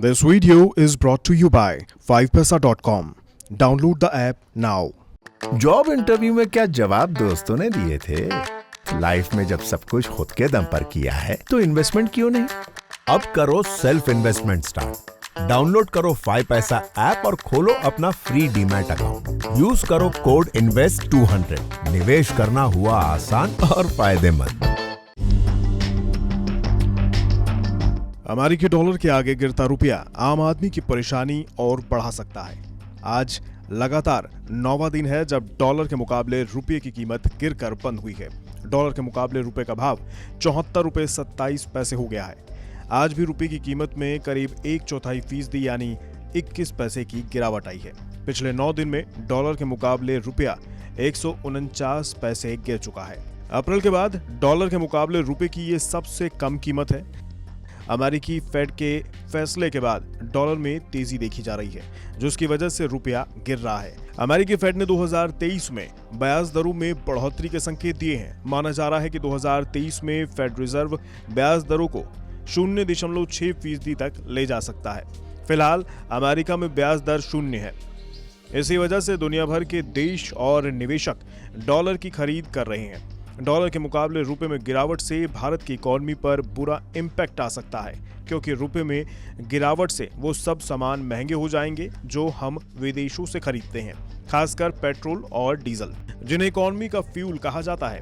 This video is brought to you by 5paisa.com. Download the app now. Job interview में क्या जवाब दोस्तों ने दिए थे? लाइफ में जब सब कुछ खुद के दम पर किया है तो इन्वेस्टमेंट क्यों नहीं? अब करो सेल्फ इन्वेस्टमेंट स्टार्ट। डाउनलोड करो 5paisa ऐप और खोलो अपना फ्री डीमैट अकाउंट। यूज करो कोड INVEST200। निवेश करना हुआ आसान और फायदेमंद। अमेरिकी डॉलर के आगे गिरता रुपया आम आदमी की परेशानी और बढ़ा सकता है। आज लगातार 9वां दिन है जब डॉलर के मुकाबले रुपये की कीमत गिरकर बंद हुई है। डॉलर के मुकाबले रुपये का भाव 74 रुपये 27 पैसे हो गया है। आज भी रुपये की कीमत में करीब 1/4% यानी 21 पैसे की गिरावट आई है। पिछले 9 दिन में डॉलर के मुकाबले रुपया 149 पैसे गिर चुका है। अप्रैल के बाद डॉलर के मुकाबले रुपये की ये सबसे कम कीमत है। अमेरिकी फेड के फैसले के बाद डॉलर में तेजी देखी जा रही है, जिसकी वजह से रुपया गिर रहा है। अमेरिकी फेड ने 2023 में ब्याज दरों में बढ़ोतरी के संकेत दिए हैं। माना जा रहा है कि 2023 में फेड रिजर्व ब्याज दरों को 0.6% तक ले जा सकता है। फिलहाल अमेरिका में ब्याज दर 0 है। इसी वजह से दुनिया भर के देश और निवेशक डॉलर की खरीद कर रहे हैं। डॉलर के मुकाबले रुपए में गिरावट से भारत की इकोनॉमी पर बुरा इम्पैक्ट आ सकता है, क्योंकि रुपए में गिरावट से वो सब सामान महंगे हो जाएंगे जो हम विदेशों से खरीदते हैं, खासकर पेट्रोल और डीजल, जिन्हें इकोनॉमी का फ्यूल कहा जाता है।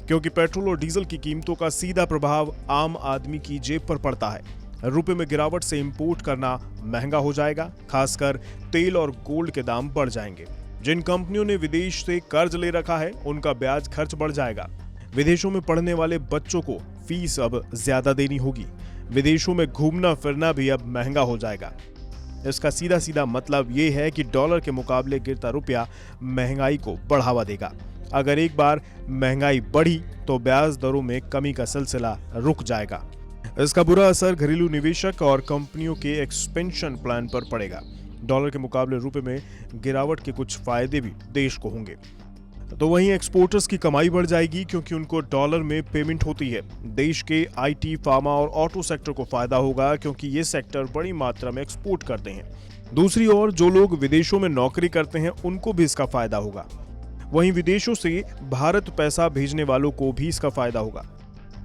क्योंकि पेट्रोल और डीजल की कीमतों का सीधा प्रभाव आम आदमी की जेब पर पड़ता है। रुपए में गिरावट से इंपोर्ट करना महंगा हो जाएगा, खासकर तेल और गोल्ड के दाम बढ़ जाएंगे। जिन कंपनियों ने विदेश से कर्ज ले रखा है उनका ब्याज खर्च बढ़ जाएगा। विदेशों में पढ़ने वाले बच्चों को फीस अब ज्यादा देनी होगी। विदेशों में घूमना फिरना भी अब महंगा हो जाएगा। इसका सीधा सीधा मतलब ये है कि डॉलर के मुकाबले गिरता रुपया महंगाई को बढ़ावा देगा। अगर एक बार महंगाई बढ़ी तो ब्याज दरों में कमी का सिलसिला रुक जाएगा। इसका बुरा असर घरेलू निवेशक और कंपनियों के एक्सपेंशन प्लान पर पड़ेगा। डॉलर के मुकाबले रुपए में गिरावट के कुछ फायदे भी देश को होंगे। तो वहीं एक्सपोर्टर्स की कमाई बढ़ जाएगी, क्योंकि उनको डॉलर में पेमेंट होती है। देश के आईटी, फार्मा और ऑटो सेक्टर को फायदा होगा, क्योंकि ये सेक्टर बड़ी मात्रा में एक्सपोर्ट करते हैं। दूसरी ओर जो लोग विदेशों में नौकरी करते हैं उनको भी इसका फायदा होगा। वहीं विदेशों से भारत पैसा भेजने वालों को भी इसका फायदा होगा।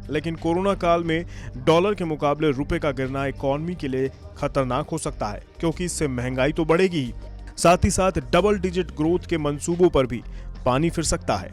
लेकिन कोरोना काल में डॉलर के मुकाबले रुपए का गिरना इकोनॉमी के लिए खतरनाक हो सकता है, क्योंकि इससे महंगाई तो बढ़ेगी ही, साथ ही साथ डबल डिजिट ग्रोथ के मंसूबों पर भी पानी फिर सकता है।